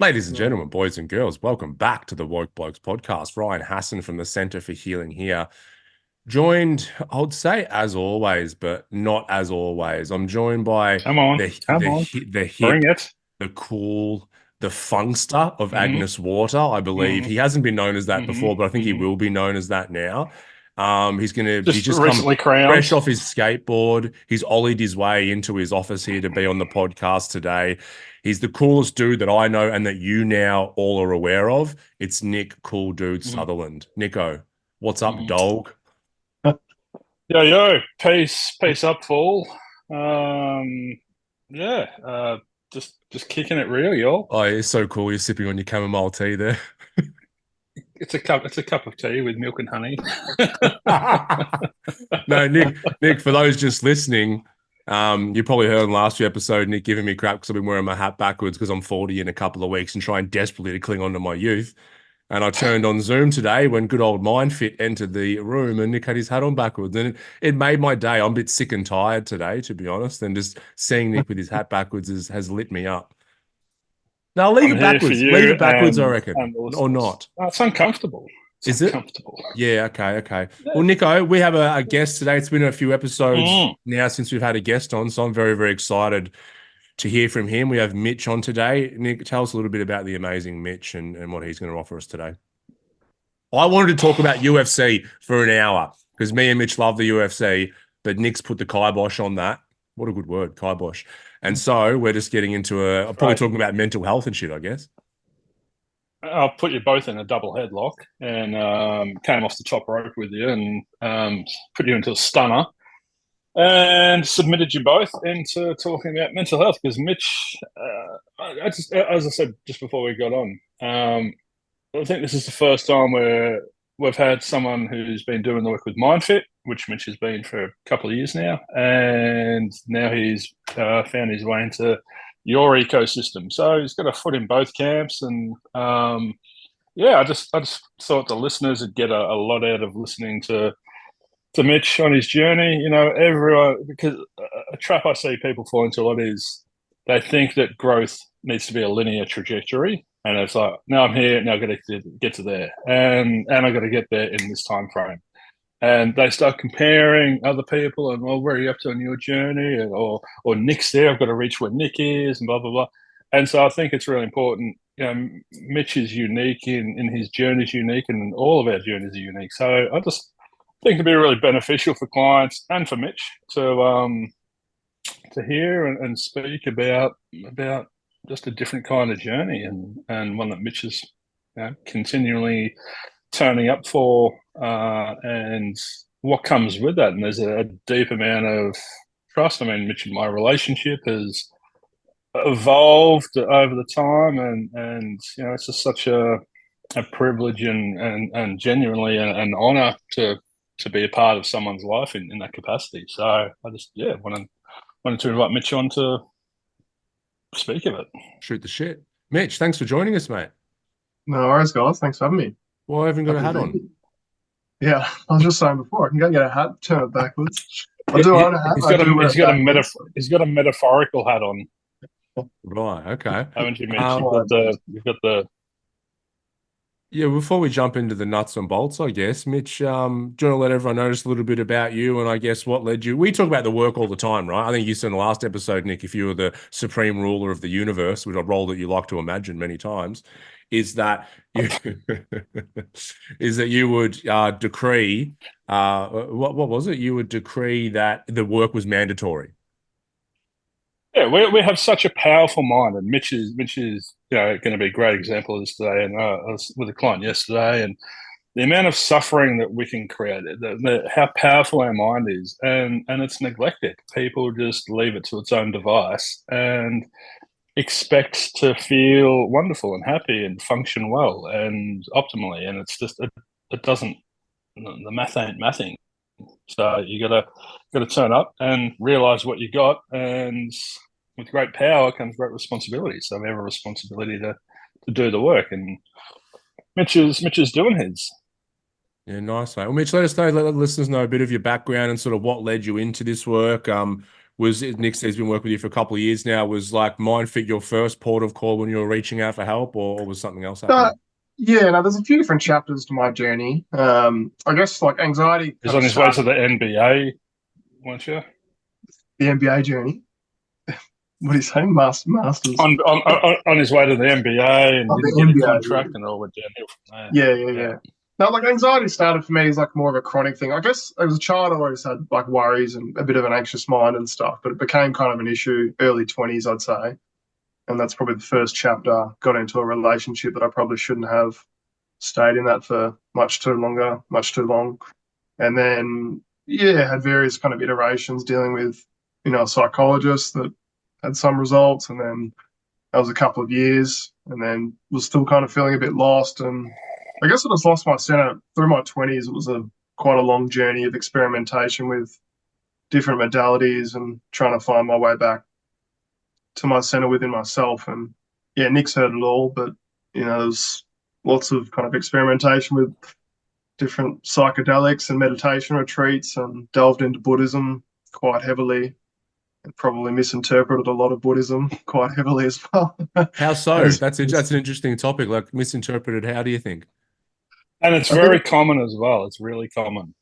Ladies and No. gentlemen, boys and girls, welcome back to the Blokes podcast. Ryan Hassan from the Centre for Healing here. Joined, I would say, as always, but not as always. I'm joined by Come on, the come the on, the bring hip, it. the cool, the funkster of Mm-hmm, Agnes Water. I believe mm-hmm, he hasn't been known as that before, but I mm-hmm, think he mm-hmm. will be known as that now. He's Just just come recently crowned. fresh off his skateboard. He's ollied his way into his office here to be on the podcast today. He's the coolest dude that I know and that you now all are aware of. It's Nick Cool Dude Mm-hmm, Sutherland. Nico, what's up, mm-hmm. dog? Yo, yo, peace up, fool. Um, yeah, just kicking it real, y'all. Oh, it's so cool. You're sipping on your chamomile tea there. It's a cup of tea with milk and honey. No, Nick, for those just listening, you probably heard in last few episode, Nick giving me crap because I've been wearing my hat backwards because I'm 40 in a couple of weeks and trying desperately to cling on to my youth. And I turned on Zoom today when good old MyndFit entered the room and Nick had his hat on backwards. And it made my day. I'm a bit sick and tired today, to be honest. And just seeing Nick with his hat backwards has lit me up. Now leave I'm it here for backwards. Leave you it backwards, I reckon. and the Or listeners. not. It's uncomfortable. It's Is it? uncomfortable. Yeah, okay, okay. Yeah. Well, Nico, we have a guest today. It's been a few episodes Mm. now since we've had a guest on, so I'm very, very excited to hear from him. We have Mitch on today. Nick, tell us a little bit about the amazing Mitch and what he's going to offer us today. I wanted to talk about UFC for an hour because me and Mitch love the UFC, but Nick's put the kibosh on that. What a good word, kibosh. And so we're just getting into probably Right. talking about mental health and shit, I guess. I'll put you both in a double headlock and came off the top rope with you and put you into a stunner and submitted you both into talking about mental health because Mitch, I just, as I said just before we got on, I think this is the first time where we've had someone who's been doing the work with MyndFit, which Mitch has been for a couple of years now, and now he's found his way into your ecosystem. So he's got a foot in both camps, and yeah, I just thought the listeners would get a lot out of listening to Mitch on his journey. You know, everyone because a trap I see people fall into a lot is they think that growth needs to be a linear trajectory, and it's like now I'm here, now I've got to get to there, and I've got to get there in this time frame. And they start comparing other people and well, where are you up to on your journey? Or Nick's there, I've got to reach where Nick is, and blah blah blah. And so I think it's really important. You know, Mitch is unique in his journey is unique, and all of our journeys are unique. So I just think it'd be really beneficial for clients and for Mitch to hear and speak about just a different kind of journey and one that Mitch is continually turning up for and what comes with that. And there's a deep amount of trust. I mean, Mitch and my relationship has evolved over the time, and you know, it's just such a privilege and genuinely an honor to be a part of someone's life in that capacity. So I just wanted to invite Mitch on to speak of it. Shoot the shit. Mitch, thanks for joining us, mate. No worries, guys. Thanks for having me. Well, I haven't got a Happy to hat be on. here. Yeah, I was just saying before, I can go get a hat, turn it backwards. I Yeah, do yeah, own a hat. I do wear it backwards. he's got a metaphorical hat on. Right, okay. Haven't you, Mitch? Um, You've got the yeah, before we jump into the nuts and bolts, I guess, Mitch, do you want to let everyone know just a little bit about you and I guess what led you? We talk about the work all the time, right? I think you said in the last episode, Nick, if you were the supreme ruler of the universe, which a role that you like to imagine many times, is that you is that you would decree what was it? You would decree that the work was mandatory. Yeah, we have such a powerful mind, and Mitch is going to be a great example of this today. And I was with a client yesterday, and the amount of suffering that we can create, how powerful our mind is, and it's neglected. People just leave it to its own device and expect to feel wonderful and happy and function well and optimally, and it's just it doesn't. The math ain't mathing. So you gotta turn up and realize what you got, and with great power comes great responsibility. So we have a responsibility to do the work, and Mitch is doing his. Yeah, nice, mate. Well, Mitch, let us know, let the listeners know a bit of your background and sort of what led you into this work. was Nick says he's been working with you for a couple of years now. Was like MyndFit your first port of call when you were reaching out for help, or was something else So, happening? yeah, no, there's a few different chapters to my journey. I guess like anxiety He's kind on of his way to started the NBA, weren't you? the NBA journey. What are you saying? Masters. On his way to the NBA and Oh, didn't the get a NBA. contract and all went downhill from there. Yeah, yeah, Yeah. yeah. No, like anxiety started for me as like more of a chronic thing. I guess as a child, I always had like worries and a bit of an anxious mind and stuff, but it became kind of an issue early 20s, I'd say. And that's probably the first chapter. Got into a relationship that I probably shouldn't have stayed in that for much too long. And then, yeah, had various kind of iterations dealing with, a psychologist that had some results. And then that was a couple of years and then was still kind of feeling a bit lost. And I guess I just lost my center through my 20s. It was a quite a long journey of experimentation with different modalities and trying to find my way back to my center within myself. And yeah, Nick's heard it all, but there's lots of kind of experimentation with different psychedelics and meditation retreats and delved into Buddhism quite heavily and probably misinterpreted a lot of Buddhism quite heavily as well. How so? As, That's an interesting topic. Like misinterpreted. How do you think? And it's I think, very common as well. It's really common.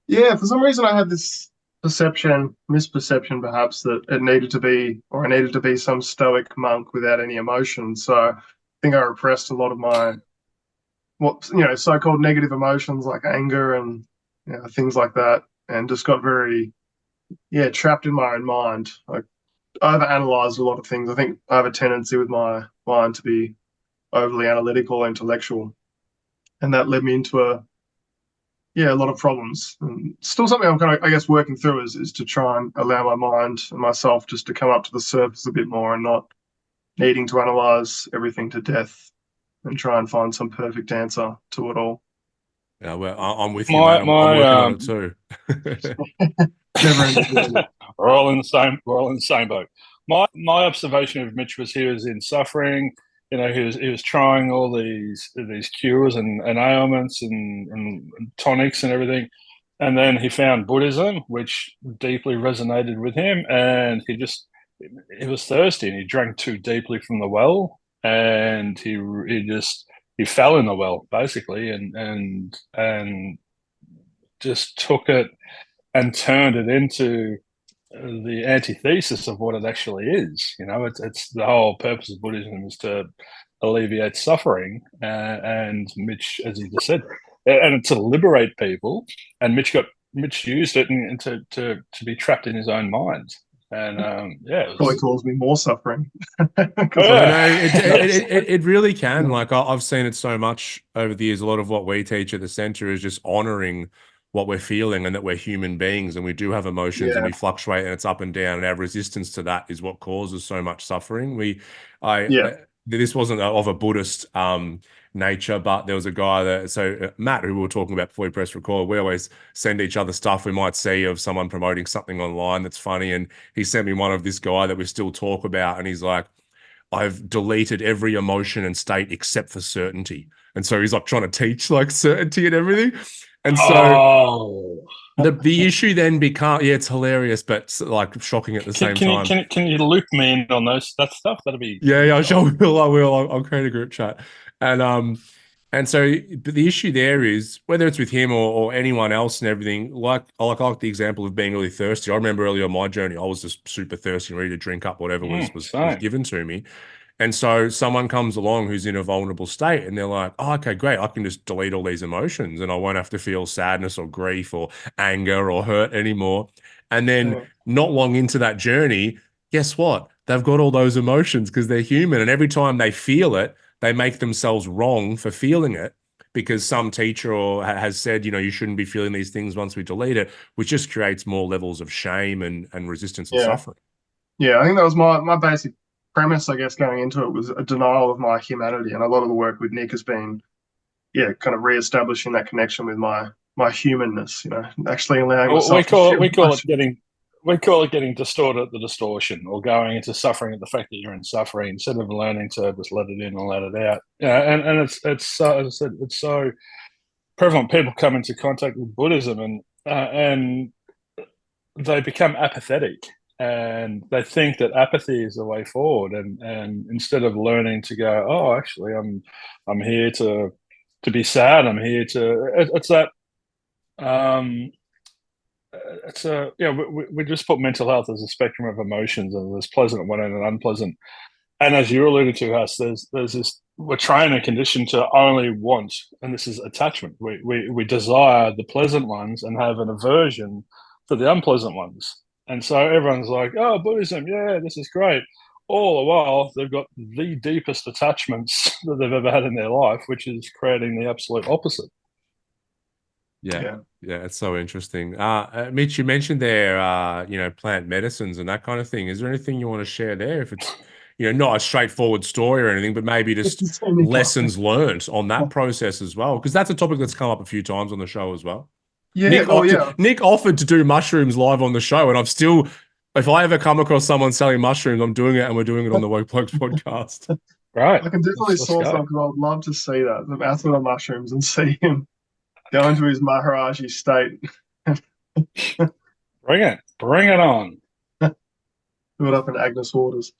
yeah, for some reason I had this misperception perhaps that I needed to be some stoic monk without any emotion. So I think I repressed a lot of my so-called negative emotions like anger and things like that, and just got very trapped in my own mind. Like I overanalyzed a lot of things. I think I have a tendency with my mind to be overly analytical, intellectual, and that led me into a lot of problems. And still something I'm kind of, I guess, working through is to try and allow my mind and myself just to come up to the surface a bit more and not needing to analyze everything to death and try and find some perfect answer to it all. Yeah, well, I'm with you, mate. My I'm my working on it too. Never ending journey. we're all in the same. We're all in the same boat. My observation of Mitch was he was in suffering. He was trying all these cures and ailments and tonics and everything, and then he found Buddhism, which deeply resonated with him, and he was thirsty and he drank too deeply from the well, and he fell in the well basically, and just took it and turned it into the antithesis of what it actually is. It's the whole purpose of Buddhism is to alleviate suffering, and Mitch, as he just said, and to liberate people. And Mitch used it to be trapped in his own mind. And yeah, it Probably was. caused me more suffering Oh because Yeah, I no, it yeah, it, it really can. yeah, Like I've seen it so much over the years. A lot of what we teach at the center is just honoring what we're feeling and that we're human beings and we do have emotions and yeah, we fluctuate and it's up and down. And our resistance to that is what causes so much suffering. yeah, This wasn't of a Buddhist nature, but there was a guy Matt, who we were talking about before we press record. We always send each other stuff we might see of someone promoting something online that's funny, and he sent me one of this guy that we still talk about, and he's like, I've deleted every emotion and state except for certainty. And so he's like trying to teach like certainty and everything. And so oh, the issue then becomes, yeah, it's hilarious, but like shocking at the can same can you time. can you loop me in on that stuff? Yeah, That'd be yeah, I gold. sure will. I will. I'll create a group chat. And so but the issue there is whether it's with him or anyone else and everything, I like the example of being really thirsty. I remember early on my journey, I was just super thirsty and ready to drink up whatever was Same. given to me. And so someone comes along who's in a vulnerable state and they're like, oh, okay, great. I can just delete all these emotions and I won't have to feel sadness or grief or anger or hurt anymore. And then yeah, not long into that journey, guess what? They've got all those emotions because they're human. And every time they feel it, they make themselves wrong for feeling it because some teacher has said, you shouldn't be feeling these things once we delete it, which just creates more levels of shame and resistance and yeah. suffering. Yeah, I think that was my basic premise, I guess, going into it was a denial of my humanity. And a lot of the work with Nick has been, kind of re-establishing that connection with my humanness, actually allowing We myself to call it feel we call it emotion. getting distorted at the distortion, or going into suffering at the fact that you're in suffering instead of learning to just let it in and let it out. Yeah, and it's so, as I said, it's so prevalent. People come into contact with Buddhism and they become apathetic. and they think that apathy is the way forward, and instead of learning to go, oh, actually, I'm here to be sad. I'm here to. It's that. Um, it's a we just put mental health as a spectrum of emotions, and there's pleasant one and an unpleasant. And as you alluded to, Huss, there's this. We're trained and conditioned to only want, and this is attachment. We desire the pleasant ones and have an aversion for the unpleasant ones. And so everyone's like, "Oh, Buddhism, yeah, this is great." All the while, they've got the deepest attachments that they've ever had in their life, which is creating the absolute opposite. Yeah. Yeah, it's so interesting. Mitch, you mentioned there, plant medicines and that kind of thing. Is there anything you want to share there? If it's, not a straightforward story or anything, but maybe just lessons learned on that process as well, because that's a topic that's come up a few times on the show as well. Yeah, Nick offered to do mushrooms live on the show, and if I ever come across someone selling mushrooms, I'm doing it, and we're doing it on the Blokes podcast. Right. I can definitely source them because I would love to see that, the Aspen mushrooms, and see him go into his Maharaji state. Bring it on. Do it up in Agnes Waters.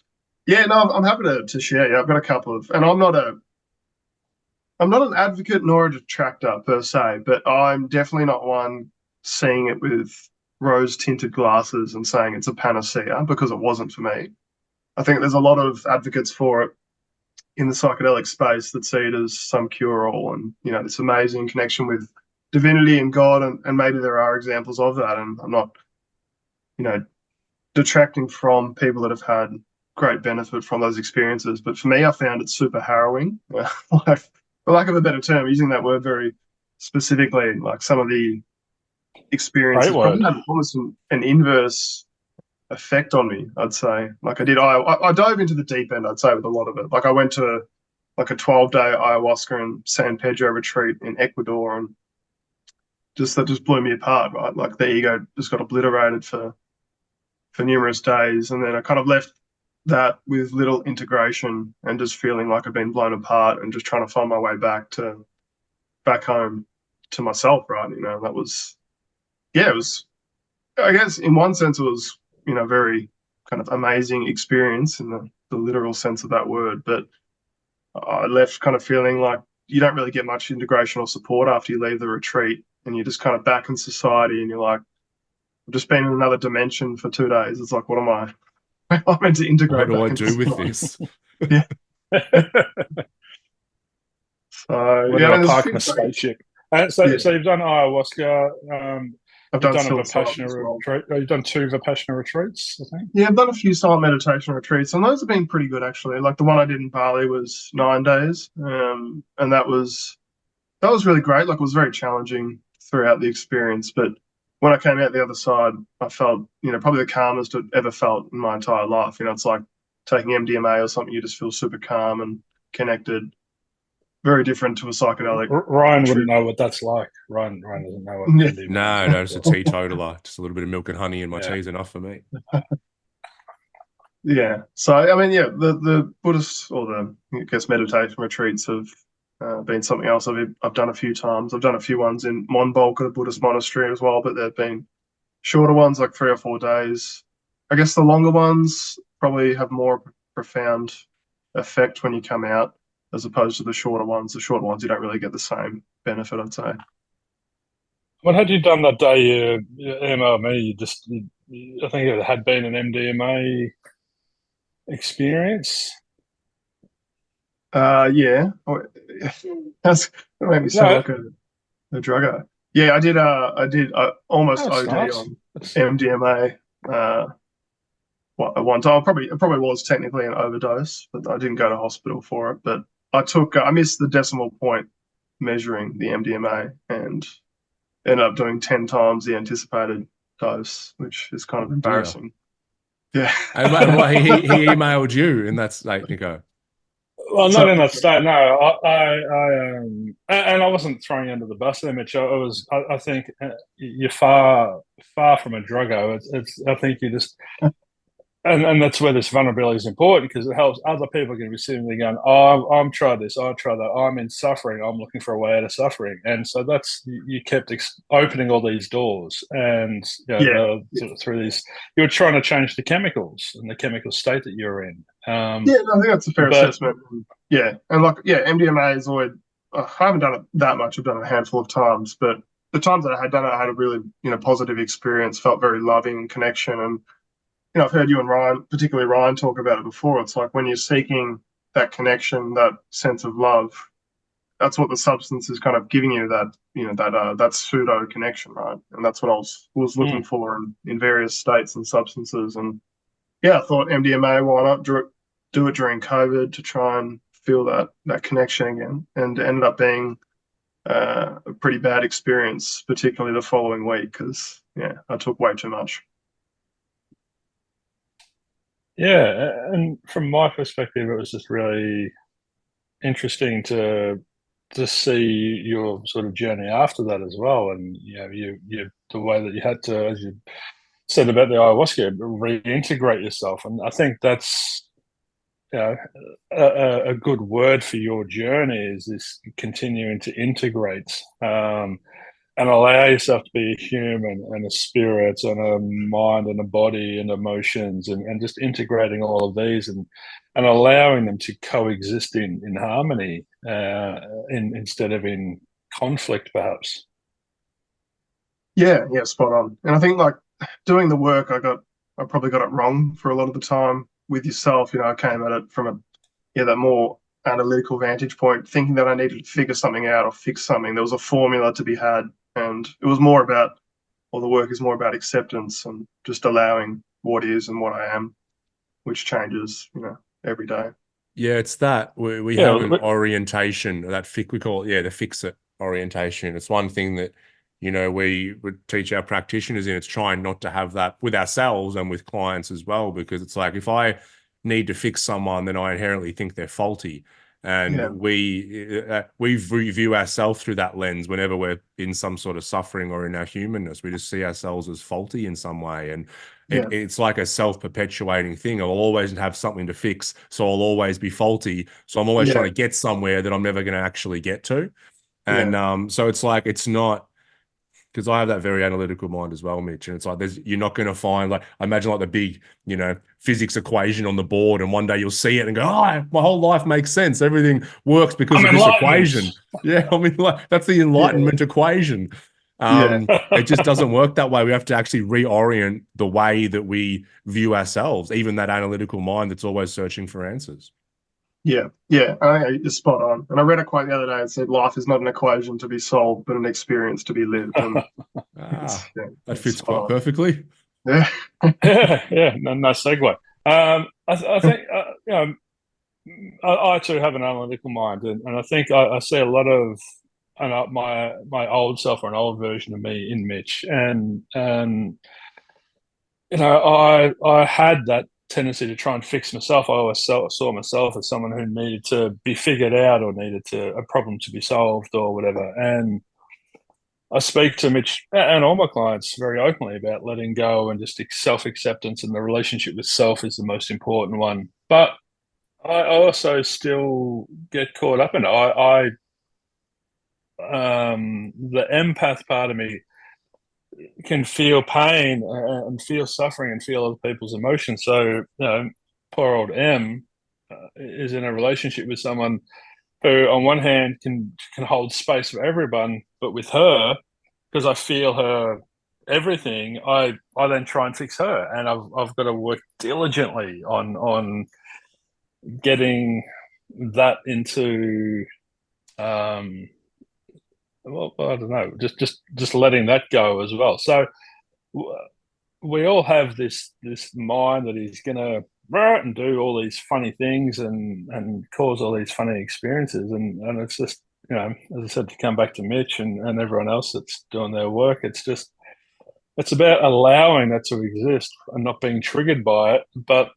Yeah, no, I'm happy to share. Yeah, I've got a couple of, and I'm not an advocate nor a detractor per se, but I'm definitely not one seeing it with rose-tinted glasses and saying it's a panacea, because it wasn't for me. I think there's a lot of advocates for it in the psychedelic space that see it as some cure-all, and this amazing connection with divinity and God, and maybe there are examples of that, and I'm not detracting from people that have had great benefit from those experiences. But for me, I found it super harrowing. Like, for lack of a better term, using that word very specifically, like some of the experiences probably had almost an inverse effect on me, I'd say. Like I dove into the deep end, I'd say, with a lot of it. Like I went to like a 12-day ayahuasca and San Pedro retreat in Ecuador, and that just blew me apart, right? Like the ego just got obliterated for numerous days, and then I kind of left that with little integration and just feeling like I've been blown apart, and just trying to find my way back home to myself, right? That was, yeah, it was, I guess in one sense it was, very kind of amazing experience in the literal sense of that word, but I left kind of feeling like you don't really get much integration or support after you leave the retreat, and you're just kind of back in society, and you're like, I've just been in another dimension for 2 days. It's like, what am I? I'm meant to integrate. What do I do with this? Yeah. So yeah, I park in a spaceship. So you've done ayahuasca. I've done a Vipassana retreat. You've done 2 Vipassana retreats, I think. Yeah, I've done a few silent meditation retreats, and those have been pretty good actually. Like the one I did in Bali was 9 days, and that was really great. Like it was very challenging throughout the experience, but when I came out the other side, I felt, probably the calmest I've ever felt in my entire life. It's like taking MDMA or something. You just feel super calm and connected. Very different to a psychedelic. Ryan wouldn't know what that's like. Ryan doesn't know what MDMA is. No, just a teetotaler. Just a little bit of milk and honey in my tea is enough for me. Yeah. So, I mean, yeah, the Buddhist or the, I guess, meditation retreats have been something else I've done a few times. I've done a few ones in Monbolk at a Buddhist monastery as well, but they've been shorter ones, like 3 or 4 days. I guess the longer ones probably have more profound effect when you come out, as opposed to the shorter ones. The shorter ones, you don't really get the same benefit, I'd say. What had you done that day you emailed me? I think it had been an MDMA experience. Yeah. That made me sound like a drugger. Yeah, I did almost OD nice. On MDMA one time. It probably was technically an overdose, but I didn't go to hospital for it. But I missed the decimal point measuring the MDMA and ended up doing 10 times the anticipated dose, which is kind of embarrassing. Yeah. And he emailed you in that state, Nico. Well, not in that state. No, I and I wasn't throwing you under the bus there, Mitch. I think you're far from a druggo. I think you just and that's where this vulnerability is important, because it helps other people can be sitting there going, oh, I'm tried this, I tried that, I'm in suffering, I'm looking for a way out of suffering. And so that's, you kept opening all these doors, and Yeah. through these, you were trying to change the chemicals and the chemical state that you're in. Yeah, no, I think that's a fair But assessment. Yeah, and like, yeah, MDMA is always. I haven't done it that much. I've done it a handful of times, but the times that I had done it, I had a really, positive experience. Felt very loving connection, and I've heard you and Ryan, particularly Ryan, talk about it before. It's like when you're seeking that connection, that sense of love. That's what the substance is kind of giving you. That pseudo connection, right? And that's what I was looking for in various states and substances. And yeah, I thought MDMA, why not do it during COVID to try and feel that connection again, and it ended up being a pretty bad experience, particularly the following week, because I took way too much. yeah, and from my perspective, it was just really interesting to see your sort of journey after that as well, and you the way that you had to, as you said about the ayahuasca, reintegrate yourself. And I think that's a good word for your journey, is this continuing to integrate, and allow yourself to be a human and a spirit and a mind and a body and emotions, and just integrating all of these, and allowing them to coexist in harmony, instead of in conflict, perhaps. Yeah, yeah, spot on. And I think like doing the work, I probably got it wrong for a lot of the time with yourself. I came at it from that more analytical vantage point, thinking that I needed to figure something out or fix something. There was a formula to be had, and it was more about, or the work is more about acceptance and just allowing what is and what I am, which changes, every day. Yeah, it's that we Yeah, have an orientation, that we call it, the fix it orientation. It's one thing that, we would teach our practitioners in. It's trying not to have that with ourselves and with clients as well, because it's like, if I need to fix someone, then I inherently think they're faulty. And we view ourselves through that lens whenever we're in some sort of suffering or in our humanness. We just see ourselves as faulty in some way. And it's like a self-perpetuating thing. I'll always have something to fix, so I'll always be faulty. So I'm always trying to get somewhere that I'm never going to actually get to. And so it's like, it's not, because I have that very analytical mind as well, Mitch. And it's like, you're not going to find, like, I imagine like the big, physics equation on the board, and one day you'll see it and go, oh, my whole life makes sense. Everything works because of this equation. Yeah, I mean, like, that's the enlightenment equation. It just doesn't work that way. We have to actually reorient the way that we view ourselves, even that analytical mind that's always searching for answers. Yeah, I think you're spot on. And I read a quote the other day that said, "Life is not an equation to be solved, but an experience to be lived." And that fits quite perfectly. Yeah, yeah. No segue. I think I too have an analytical mind, and I think I see a lot of my old self, or an old version of me, in Mitch, and I had that tendency to try and fix myself. I always saw myself as someone who needed to be figured out, or needed a problem to be solved, or whatever. And I speak to Mitch and all my clients very openly about letting go and just self-acceptance, and the relationship with self is the most important one. But I also still get caught up in it. The empath part of me can feel pain and feel suffering and feel other people's emotions. So, poor old M is in a relationship with someone who, on one hand, can hold space for everyone, but with her, because I feel her everything, I then try and fix her, and I've got to work diligently on getting that into, well, I don't know, just letting that go as well. So we all have this mind that is going to and do all these funny things and cause all these funny experiences, and it's just, as I said, to come back to Mitch and everyone else that's doing their work, it's about allowing that to exist and not being triggered by it, but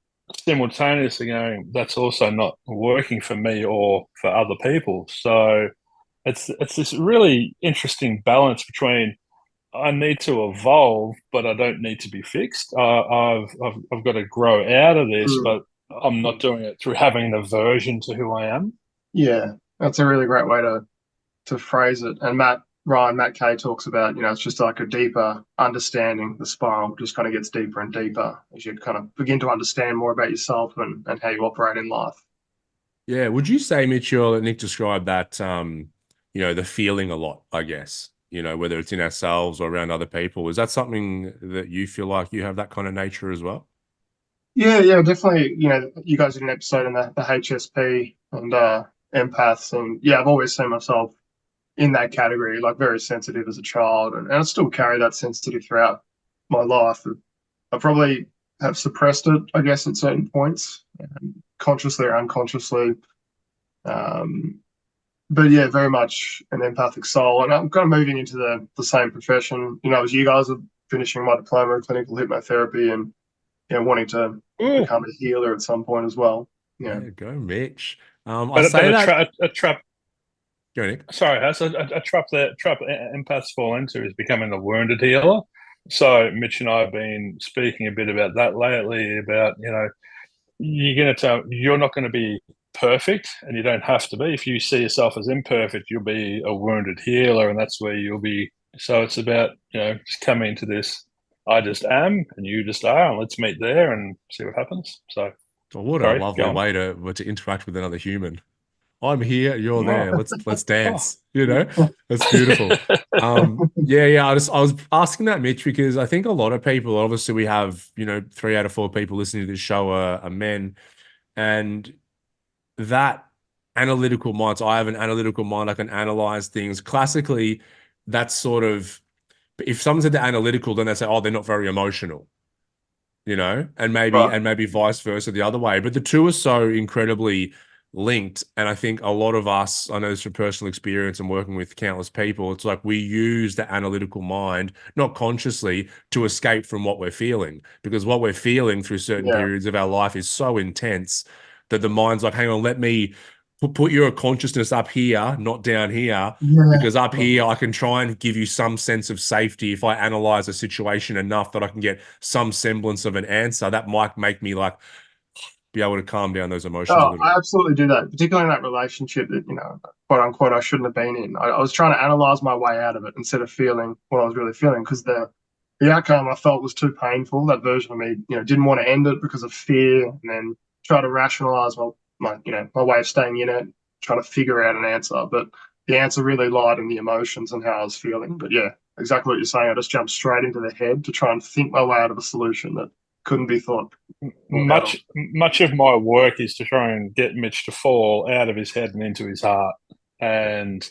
simultaneously going, that's also not working for me or for other people. So it's this really interesting balance between, I need to evolve, but I don't need to be fixed. I've got to grow out of this, Mm. but I'm not doing it through having an aversion to who I am. Yeah, that's a really great way to phrase it. And Matt Kay talks about, it's just like a deeper understanding. The spiral just kind of gets deeper and deeper as you kind of begin to understand more about yourself and how you operate in life. Yeah. Would you say, Mitchell, that Nick described that, the feeling a lot, I guess, whether it's in ourselves or around other people? Is that something that you feel like you have that kind of nature as well? Yeah, definitely. You guys did an episode on the HSP and empaths, and yeah, I've always seen myself in that category, like very sensitive as a child, and I still carry that sensitive throughout my life. I probably have suppressed it, I guess, at certain points, consciously or unconsciously. Um, but yeah, very much an empathic soul, and I'm kind of moving into the same profession. As you guys are finishing my diploma in clinical hypnotherapy, and wanting to Ooh, become a healer at some point as well. Yeah. Yeah, go Mitch. I but say that. a trap. Go Nick. Sorry, Has, a trap empaths fall into is becoming a wounded healer. So Mitch and I have been speaking a bit about that lately. About you're not going to be perfect, and you don't have to be. If you see yourself as imperfect, you'll be a wounded healer, and that's where you'll be. So it's about just coming to this. I just am, and you just are, and let's meet there and see what happens. So Oh, what a sorry, lovely go on. way to interact with another human. I'm here, you're Oh, there. Let's oh. dance. That's beautiful. Yeah. I was asking that, Mitch, because I think a lot of people, obviously, we have 3 out of 4 people listening to this show are men, and that analytical mind. So I have an analytical mind. I can analyze things. Classically, that's sort of if someone said they're analytical, then they say, oh, they're not very emotional. And maybe Right. and maybe vice versa the other way. But the two are so incredibly linked. And I think a lot of us, I know this from personal experience and working with countless people, it's like we use the analytical mind, not consciously, to escape from what we're feeling. Because what we're feeling through certain Yeah. periods of our life is so intense that the mind's like, hang on, let me put your consciousness up here, not down here, Yeah. because up here I can try and give you some sense of safety if I analyze a situation enough that I can get some semblance of an answer that might make me like be able to calm down those emotions a Oh, little I bit. absolutely do that, particularly in that relationship that, quote unquote, I shouldn't have been in. I was trying to analyze my way out of it instead of feeling what I was really feeling because the outcome I felt was too painful. That version of me, didn't want to end it because of fear and then try to rationalize my way of staying in it, trying to figure out an answer. But the answer really lied in the emotions and how I was feeling. But yeah, exactly what you're saying. I just jumped straight into the head to try and think my way out of a solution that couldn't be thought out of. Much of my work is to try and get Mitch to fall out of his head and into his heart, and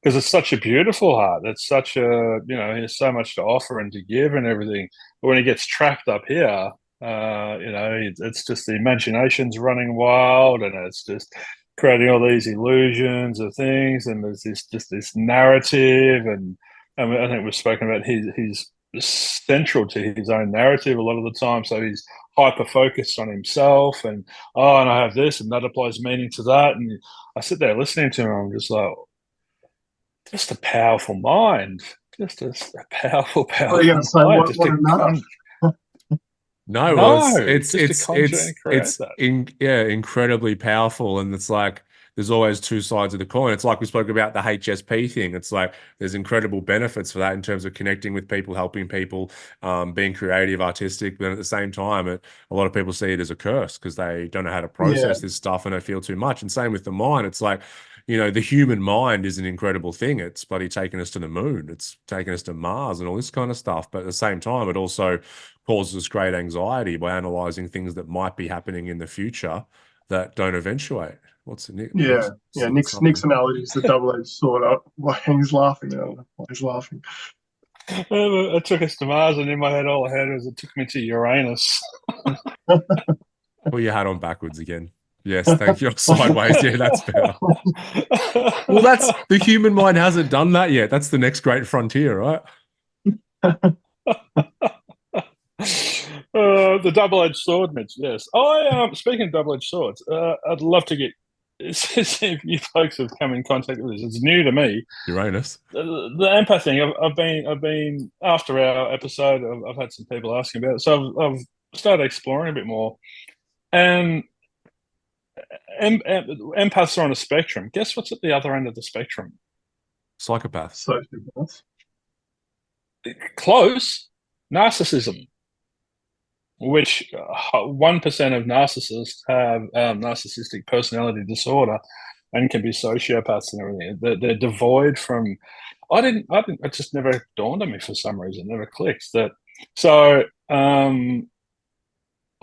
because it's such a beautiful heart, it's such a he has so much to offer and to give and everything. But when he gets trapped up here, it's just the imagination's running wild, and it's just creating all these illusions of things, and there's this narrative, and I think we've spoken about he's central to his own narrative a lot of the time. So he's hyper focused on himself, and and I have this, and that applies meaning to that, and I sit there listening to him. I'm just like, just a powerful mind, just a powerful, What are you going powerful to say? mind, What, just what to another? No, well, no, just to conjure and create that. incredibly powerful, and it's like there's always two sides of the coin. It's like we spoke about the HSP thing. It's like there's incredible benefits for that in terms of connecting with people, helping people, being creative, artistic, but at the same time, a lot of people see it as a curse because they don't know how to Yeah, process this stuff and they feel too much. And same with the mind. It's like the human mind is an incredible thing. It's bloody taken us to the moon. It's taken us to Mars and all this kind of stuff. But at the same time, it also causes great anxiety by analyzing things that might be happening in the future that don't eventuate. What's Nick? yeah, Nick's yeah. saying Nick's something. analogy is the double-edged sword. Why he's laughing. I don't know why he's laughing. It took us to Mars, and in my head, all I had was it took me to Uranus. Put your hat on backwards again. Yes, thank you. Sideways. Yeah, that's better. Well, that's the human mind hasn't done that yet. That's the next great frontier, right? The double-edged sword, Mitch. Yes. Speaking of double-edged swords, I'd love to get if you folks have come in contact with this, it's new to me. Uranus. The empath thing, I've been after our episode, I've had some people asking about it, so I've started exploring a bit more. And empaths are on a spectrum. Guess what's at the other end of the spectrum? Psychopath. Sociopaths. Close. Narcissism, which 1% of narcissists have narcissistic personality disorder and can be sociopaths and everything. They're devoid from. It just never dawned on me for some reason. Never clicked that. So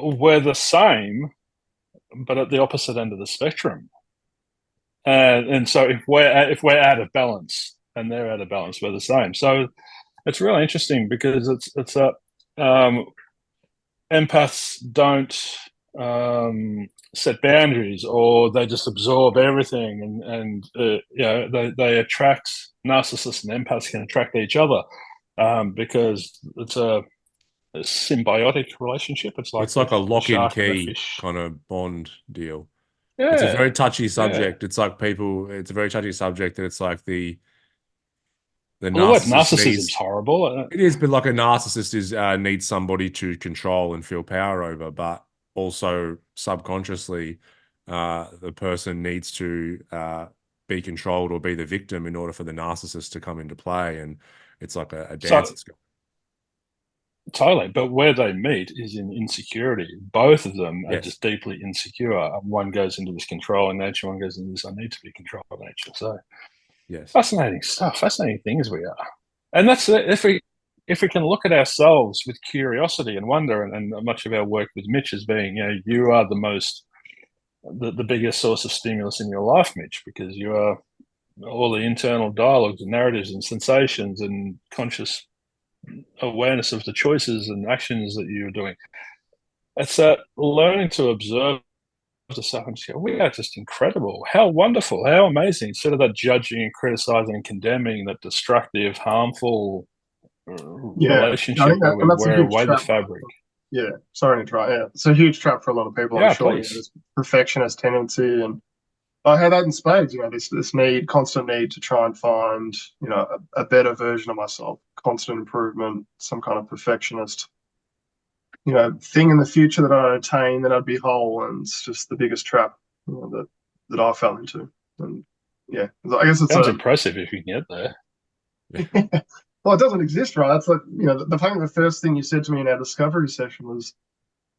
we're the same, but at the opposite end of the spectrum. And so if we're out of balance and they're out of balance, we're the same. So it's really interesting because it's a empaths don't set boundaries, or they just absorb everything, and they attract. Narcissists and empaths can attract each other because it's a symbiotic relationship. It's like a lock-in key fish kind of bond deal. Yeah, it's a very touchy subject. It's like it's a very touchy subject that it's like the narcissism is horrible. It is, but like a narcissist needs somebody to control and feel power over, but also subconsciously, the person needs to be controlled or be the victim in order for the narcissist to come into play, and it's like a dance. Totally, but where they meet is in insecurity. Both of them are just deeply insecure. One goes into this controlling nature, one goes into this I need to be controlled nature. So, yes, fascinating stuff, fascinating things we are. And that's if we can look at ourselves with curiosity and wonder, and much of our work with Mitch is being, you are the biggest source of stimulus in your life, Mitch, because you are all the internal dialogues and narratives and sensations and conscious awareness of the choices and actions that you're doing. It's learning to observe the stuff and just go, we are just incredible. How wonderful, how amazing. Instead of that judging and criticizing and condemning, that destructive, harmful relationship where we wear away the fabric. Yeah, sorry to interrupt. Yeah, it's a huge trap for a lot of people. I'm sure. This perfectionist tendency, and I had that in spades. This constant need to try and find, a better version of myself, constant improvement, some kind of perfectionist, thing in the future that I'd attain, that I'd be whole, and it's just the biggest trap that I fell into. And yeah, I guess it's sounds impressive if you can get there. Well, it doesn't exist, right? It's like, the first thing you said to me in our discovery session was,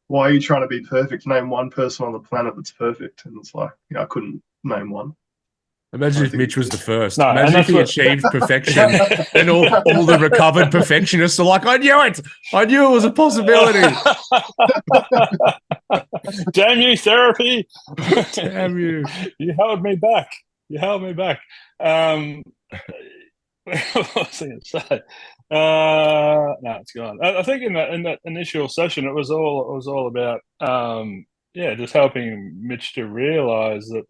why are you trying to be perfect? Name one person on the planet that's perfect. And it's like, I couldn't name one. Imagine if Mitch was the first. No, imagine if he achieved perfection and all the recovered perfectionists are like, I knew it. I knew it was a possibility. Damn you, therapy. Damn you. You held me back. What was I going to say? No, it's gone. I think in that initial session, it was all about just helping Mitch to realize that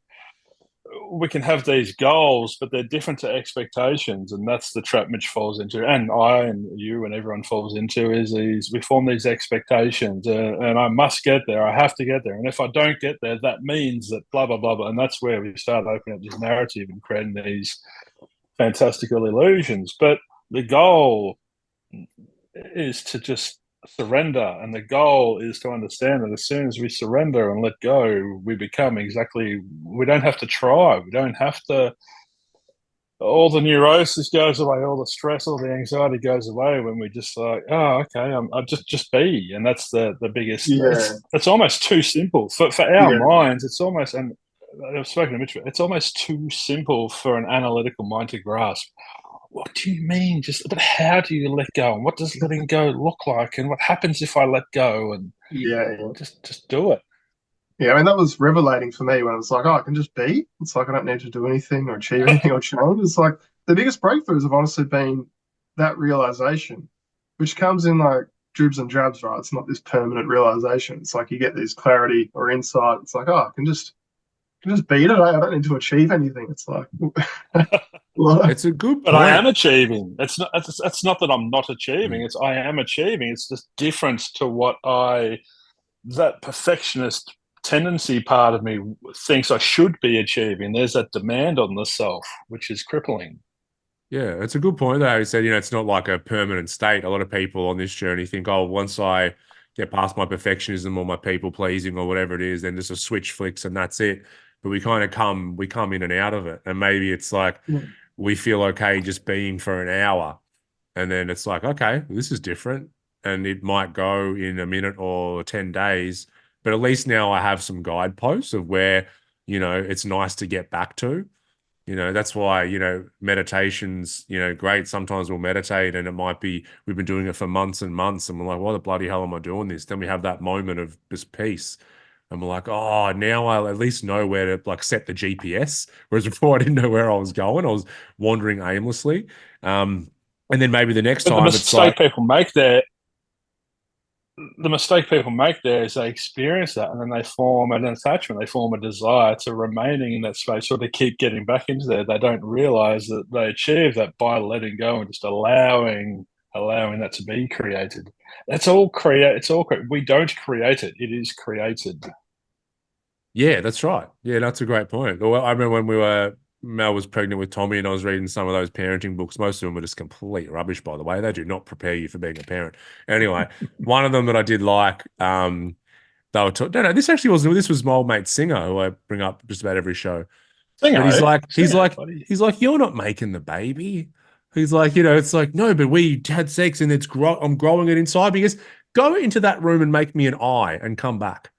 we can have these goals, but they're different to expectations, and that's the trap Mitch falls into, and I and you and everyone falls into, is we form these expectations, and I must get there, I have to get there, and if I don't get there, that means that blah blah blah blah, and that's where we start opening up this narrative and creating these fantastical illusions. But the goal is to just surrender, and the goal is to understand that as soon as we surrender and let go, we become we don't have to try, we don't have to, all the neurosis goes away, all the stress, all the anxiety goes away when we just like, oh, okay, I just be. And that's the biggest, it's almost too simple for our minds. It's almost, and I've spoken to Mitch, it's almost too simple for an analytical mind to grasp. What do you mean? But how do you let go? And what does letting go look like? And what happens if I let go? And just do it. Yeah, I mean, that was revelating for me when it was like, I can just be. It's like I don't need to do anything or achieve anything or change. It's like the biggest breakthroughs have honestly been that realization, which comes in like dribs and drabs, right? It's not this permanent realization. It's like you get this clarity or insight. It's like, I can just be today. I don't need to achieve anything. It's like it's a good point. But I am achieving. It's not that I'm not achieving. It's I am achieving. It's just different to what that perfectionist tendency part of me thinks I should be achieving. There's that demand on the self, which is crippling. Yeah, it's a good point though. He said, it's not like a permanent state. A lot of people on this journey think, oh, once I get past my perfectionism or my people pleasing or whatever it is, then just a switch flicks and that's it. But we come in and out of it. And maybe it's like we feel okay just being for an hour. And then it's like, okay, this is different. And it might go in a minute or 10 days. But at least now I have some guideposts of where, it's nice to get back to. That's why, meditation's, great. Sometimes we'll meditate and it might be, we've been doing it for months and months and we're like, why the bloody hell am I doing this? Then we have that moment of just peace and we're like, oh, now I'll at least know where to like set the GPS. Whereas before I didn't know where I was going. I was wandering aimlessly. And then maybe the next But time it's like, the mistake people make there is they experience that and then they form an attachment, they form a desire to remaining in that space or to keep getting back into there. They don't realize that they achieve that by letting go and just allowing that to be created. That's all we don't create it. It is created. yeah, that's right. Yeah, that's a great point. Well, I remember when Mel was pregnant with Tommy and I was reading some of those parenting books. Most of them were just complete rubbish, by the way. They do not prepare you for being a parent. Anyway, one of them that I did like, they were talking, no, this was my old mate Singer, who I bring up just about every show. But he's like, you're not making the baby. He's like, it's like, no, but we had sex and I'm growing it inside. Because go into that room and make me an eye and come back.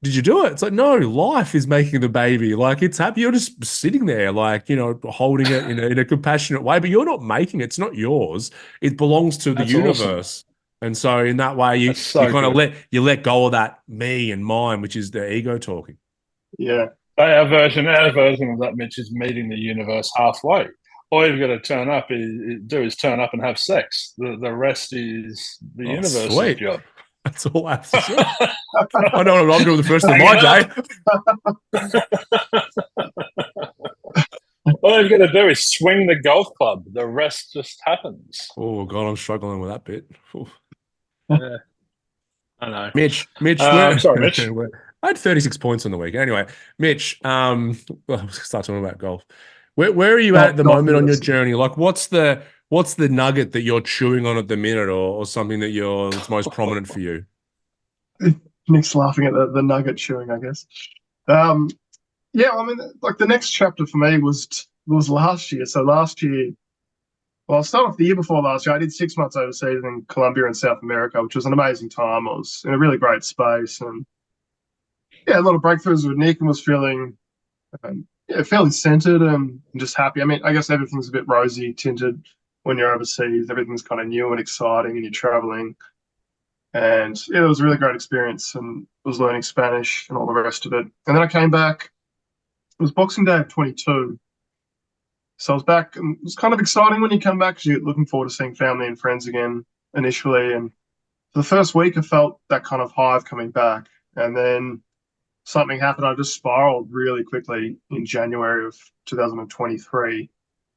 Did you do it? It's like, no, life is making the baby. Like, it's happy. You're just sitting there, like, holding it in a compassionate way, but you're not making it. It's not yours. It belongs to the universe. Awesome. And so in that way, you kind of let go of that me and mine, which is the ego talking. Yeah. Our version of that, Mitch, is meeting the universe halfway. All you've got to do is turn up and have sex. The rest is the universe's job. That's all I have to say. I know what I'm doing the first of my day. All you've got to do is swing the golf club. The rest just happens. Oh, God, I'm struggling with that bit. Yeah, I know. Mitch. Sorry, Mitch. I had 36 points on the week. Anyway, Mitch, well, I'll start talking about golf. Where are you at the moment on your journey? Like, what's the nugget that you're chewing on at the minute, or something that's most prominent for you? Nick's laughing at the nugget chewing, I guess. Yeah, I mean, like the next chapter for me was last year. So last year, well, I'll start off the year before last year. I did 6 months overseas in Colombia and South America, which was an amazing time. I was in a really great space, and yeah, a lot of breakthroughs with Nick, and was feeling fairly centered and just happy. I mean, I guess everything's a bit rosy tinted when you're overseas. Everything's kind of new and exciting, and you're traveling. And yeah, it was a really great experience, and was learning Spanish and all the rest of it. And then I came back. It was Boxing Day of 22. So I was back, and it was kind of exciting when you come back because you're looking forward to seeing family and friends again initially. And for the first week, I felt that kind of hive coming back. And then something happened. I just spiraled really quickly in January of 2023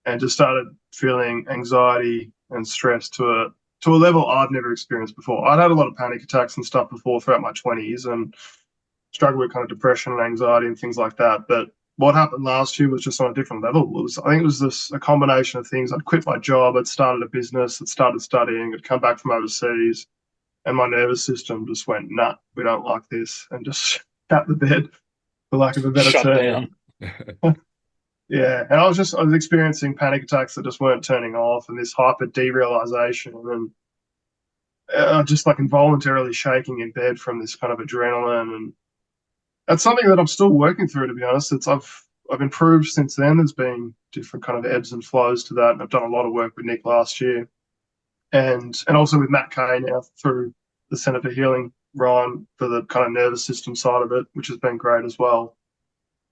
and just started feeling anxiety and stress to a level I've never experienced before. I'd had a lot of panic attacks and stuff before throughout my 20s and struggled with kind of depression and anxiety and things like that. But what happened last year was just on a different level. I think it was a combination of things. I'd quit my job, I'd started a business, I'd started studying, I'd come back from overseas, and my nervous system just went, nah, we don't like this, and just shut the bed, for lack of a better term. Yeah, and I was experiencing panic attacks that just weren't turning off, and this hyper derealization, and just like involuntarily shaking in bed from this kind of adrenaline. And that's something that I'm still working through, to be honest. I've improved since then. There's been different kind of ebbs and flows to that, and I've done a lot of work with Nick last year, and also with Matt Kay now through the Centre for Healing, Ryan, for the kind of nervous system side of it, which has been great as well.